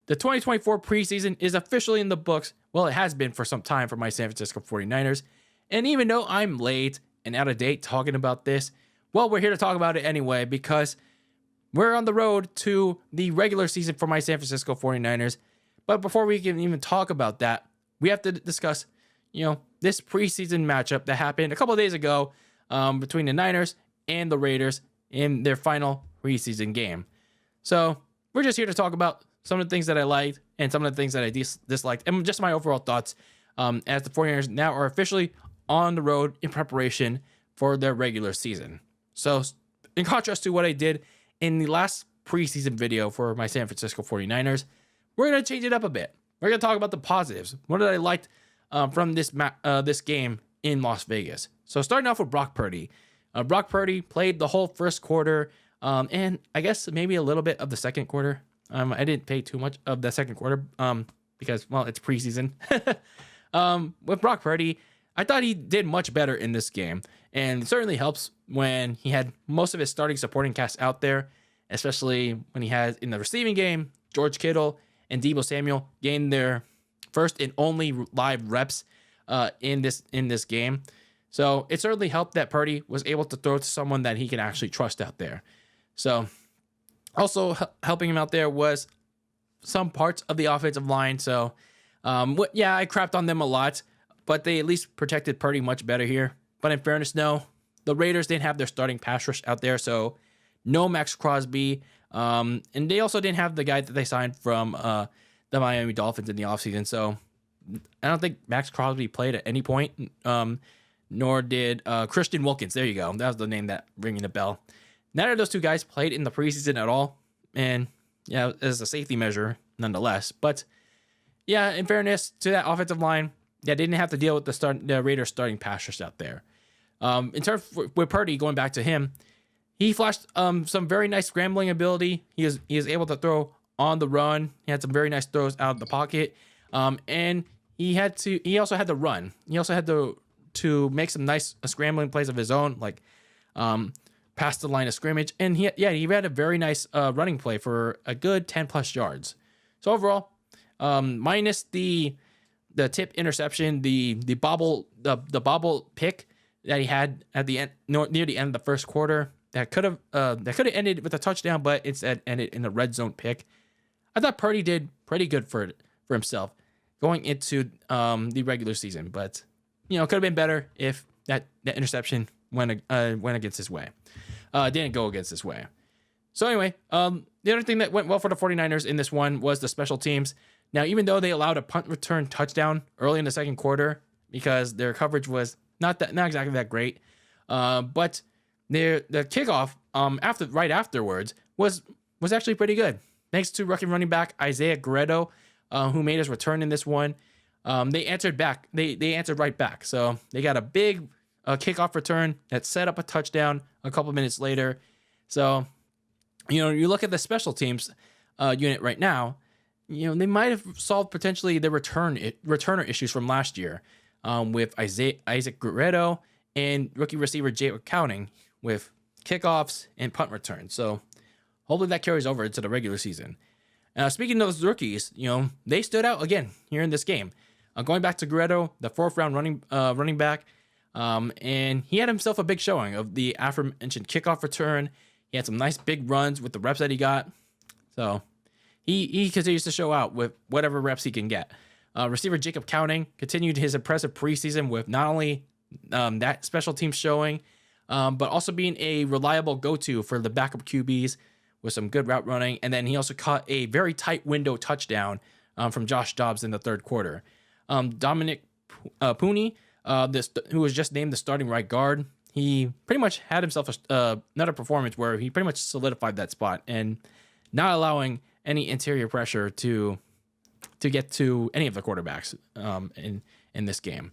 The 2024 preseason is officially in the books. Well, it has been for some time for my San Francisco 49ers. And even though I'm late and out of date talking about this, well, we're here to talk about it anyway because we're on the road to the regular season for my San Francisco 49ers. But before we can even talk about that, we have to discuss, this preseason matchup that happened a couple of days ago between the Niners and the Raiders in their final preseason game. So we're just here to talk about some of the things that I liked and some of the things that I disliked and just my overall thoughts as the 49ers now are officially on the road in preparation for their regular season. So in contrast to what I did in the last preseason video for my San Francisco 49ers, we're going to change it up a bit. We're going to talk about the positives. What did I like from this game in Las Vegas? So starting off with Brock Purdy. Brock Purdy played the whole first quarter and I guess maybe a little bit of the second quarter. I didn't pay too much of the second quarter because, well, it's preseason. With Brock Purdy, I thought he did much better in this game. And it certainly helps when he had most of his starting supporting cast out there, especially when he had in the receiving game, George Kittle and Deebo Samuel gained their first and only live reps in this game. So it certainly helped that Purdy was able to throw to someone that he can actually trust out there. So also helping him out there was some parts of the offensive line. So, I crapped on them a lot, but they at least protected Purdy much better here. But in fairness, no, the Raiders didn't have their starting pass rush out there. So no Max Crosby. And they also didn't have the guy that they signed from the Miami Dolphins in the offseason. So I don't think Max Crosby played at any point, nor did Christian Wilkins. There you go. That was the name that ringing the bell. Neither of those two guys played in the preseason at all. And, as a safety measure, nonetheless. But, in fairness to that offensive line, they didn't have to deal with the Raiders starting pass rush out there. In terms with Purdy, going back to him, he flashed some very nice scrambling ability. He is able to throw on the run. He had some very nice throws out of the pocket. And he also had to run. He also had to make some nice scrambling plays of his own, like past the line of scrimmage. And he had a very nice running play for a good 10 plus yards. So overall, minus the tip interception, the bobble pick that he had at the end, near the end of the first quarter, that could have ended with a touchdown, but instead ended in the red zone pick. I thought Purdy did pretty good for himself going into the regular season, but it could have been better if that interception went against his way. Didn't go against his way. So anyway, the other thing that went well for the 49ers in this one was the special teams. Now, even though they allowed a punt return touchdown early in the second quarter because their coverage was not exactly that great, but the kickoff right afterwards was actually pretty good. Thanks to rookie running back Isaiah Guerrero, who made his return in this one. They answered back. They answered right back. So they got a big kickoff return that set up a touchdown a couple minutes later. So, you look at the special teams unit right now, they might have solved potentially the returner issues from last year with Isaac Guerrero and rookie receiver Jake Counting with kickoffs and punt returns. So hopefully that carries over into the regular season. Speaking of those rookies, they stood out again here in this game. Going back to Guerrero, the fourth round running back, and he had himself a big showing of the aforementioned kickoff return. He had some nice big runs with the reps that he got. So he continues to show out with whatever reps he can get. Receiver Jacob Counting continued his impressive preseason with not only that special team showing, but also being a reliable go-to for the backup QBs with some good route running. And then he also caught a very tight window touchdown from Josh Dobbs in the third quarter. Dominic Pooney, who was just named the starting right guard, he pretty much had himself another performance where he pretty much solidified that spot and not allowing any interior pressure to get to any of the quarterbacks in this game.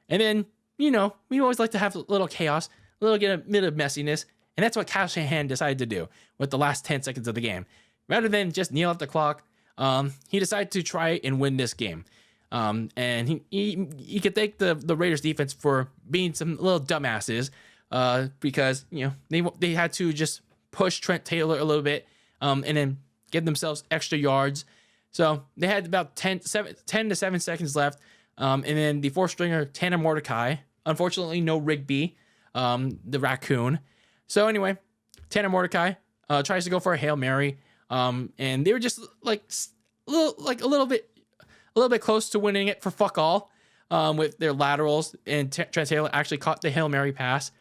And then, we always like to have a little chaos, a little bit of messiness, and that's what Kyle Shanahan decided to do with the last 10 seconds of the game. Rather than just kneel at the clock, he decided to try and win this game. And he could thank the Raiders defense for being some little dumbasses, because they had to just push Trent Taylor a little bit, and then give themselves extra yards. So they had about 10 to 7 seconds left. And then the fourth stringer, Tanner Mordecai, unfortunately, no Rigby, the raccoon. So anyway, Tanner Mordecai tries to go for a Hail Mary. And they were just like a little bit close to winning it for fuck all with their laterals. And Trent Taylor actually caught the Hail Mary pass.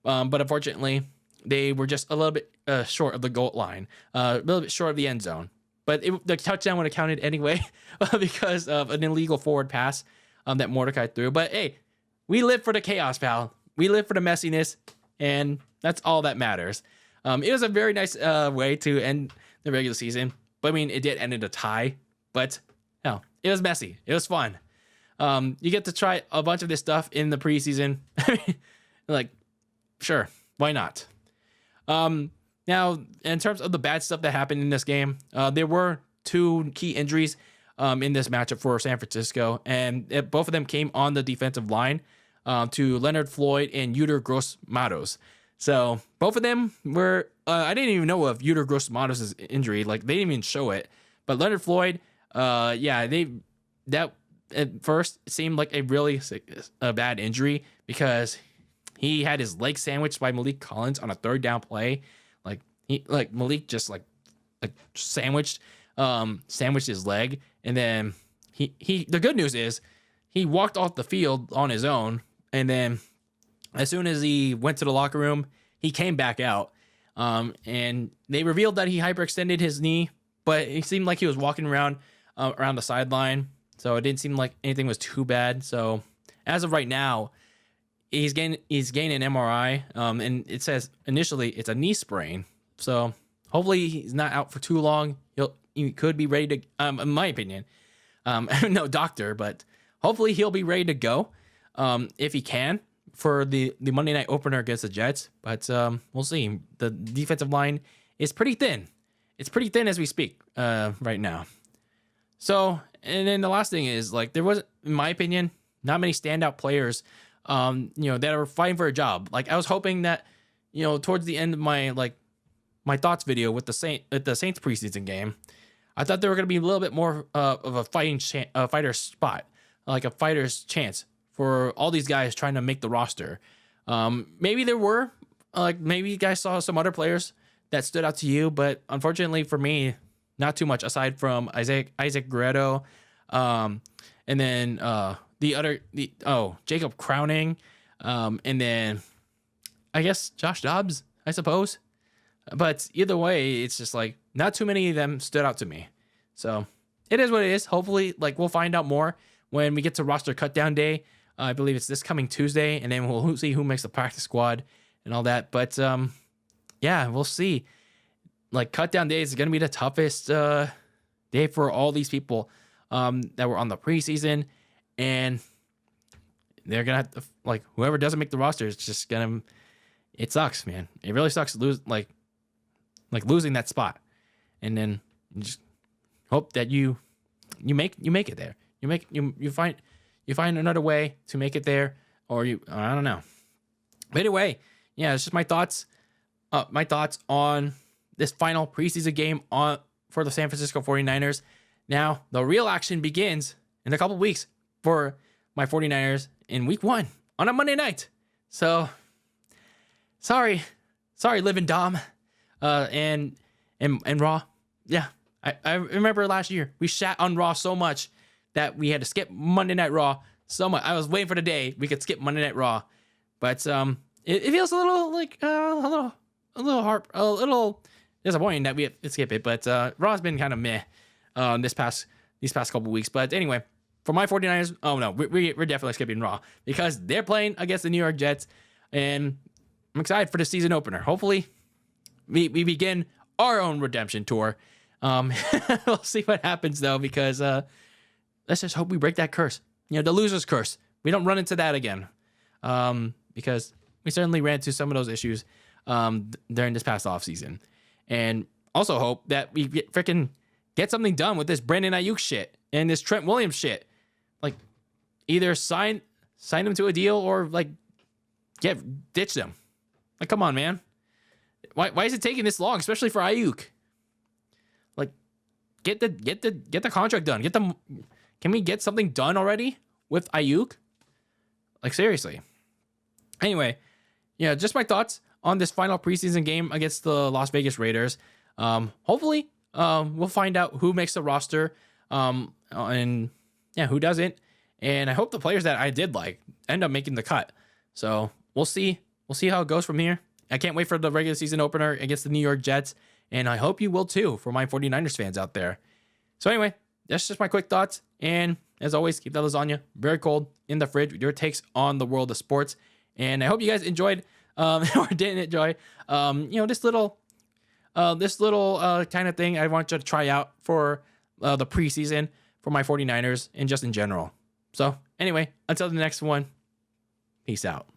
But unfortunately, they were just a little bit short of the goal line, a little bit short of the end zone. But the touchdown would have counted anyway because of an illegal forward pass that Mordecai threw. But hey, we live for the chaos, pal. We live for the messiness, and that's all that matters. It was a very nice way to end the regular season. But I mean, it did end in a tie. But hell, it was messy. It was fun. You get to try a bunch of this stuff in the preseason. Like, sure, why not? Now, in terms of the bad stuff that happened in this game, there were 2 key injuries in this matchup for San Francisco, and both of them came on the defensive line to Leonard Floyd and Yuter Gross-Matos. So both of them were, I didn't even know of Yuter Gross-Matos' injury. Like, they didn't even show it. But Leonard Floyd, that at first seemed like a really bad injury because he had his leg sandwiched by Malik Collins on a 3rd down play. Malik just sandwiched his leg, and then he the good news is he walked off the field on his own, and then as soon as he went to the locker room, he came back out, and they revealed that he hyperextended his knee, but it seemed like he was walking around the sideline, so it didn't seem like anything was too bad. So as of right now, he's getting an MRI, and it says initially it's a knee sprain. So hopefully he's not out for too long. He could be ready to, in my opinion, no doctor, but hopefully he'll be ready to go if he can for the Monday night opener against the Jets. But we'll see. The defensive line is pretty thin. It's pretty thin as we speak right now. So, and then the last thing is, like, there was, in my opinion, not many standout players that are fighting for a job. Like, I was hoping that, towards the end of my thoughts video with the Saints preseason game, I thought there were going to be a little bit more of a fighter's spot, like a fighter's chance for all these guys trying to make the roster. Maybe there were, maybe you guys saw some other players that stood out to you, but unfortunately for me, not too much aside from Isaac Guerrero, and then Jacob Crowning, and then I guess Josh Dobbs, I suppose. But either way, it's just like not too many of them stood out to me. So it is what it is. Hopefully, we'll find out more when we get to roster cutdown day. I believe it's this coming Tuesday, and then we'll see who makes the practice squad and all that. But we'll see. Cutdown day is going to be the toughest day for all these people that were on the preseason, and they're gonna have to, whoever doesn't make the roster is just gonna. It sucks, man. It really sucks losing that spot, and then you just hope that you make it there. You find another way to make it there, or I don't know. But anyway, yeah, it's just my thoughts on this final preseason game for the San Francisco 49ers. Now the real action begins in a couple weeks for my 49ers in week 1 on a Monday night. So sorry, Liv and Dom. And Raw. Yeah. I remember last year we shat on Raw so much that we had to skip Monday Night Raw so much. I was waiting for the day we could skip Monday Night Raw. But it feels a little a little disappointing that we have to skip it. But Raw's been kind of meh these past couple weeks. But anyway, for my 49ers, oh no, we're definitely skipping Raw because they're playing against the New York Jets, and I'm excited for the season opener. Hopefully we begin our own redemption tour. We'll see what happens though, because let's just hope we break that curse. The loser's curse. We don't run into that again. Because we certainly ran into some of those issues during this past offseason. And also hope that we get something done with this Brandon Ayuk shit and this Trent Williams shit. Either sign them to a deal or ditch them. Come on, man. Why is it taking this long, especially for Ayuk? get the contract done. Can we get something done already with Ayuk? Like, seriously. Anyway, yeah, just my thoughts on this final preseason game against the Las Vegas Raiders. Hopefully, we'll find out who makes the roster, and yeah, who doesn't. And I hope the players that I did like end up making the cut. So we'll see. We'll see how it goes from here. I can't wait for the regular season opener against the New York Jets. And I hope you will too, for my 49ers fans out there. So anyway, that's just my quick thoughts. And as always, keep that lasagna very cold in the fridge with your takes on the world of sports. And I hope you guys enjoyed or didn't enjoy, this little kind of thing I want you to try out for the preseason for my 49ers and just in general. So anyway, until the next one, peace out.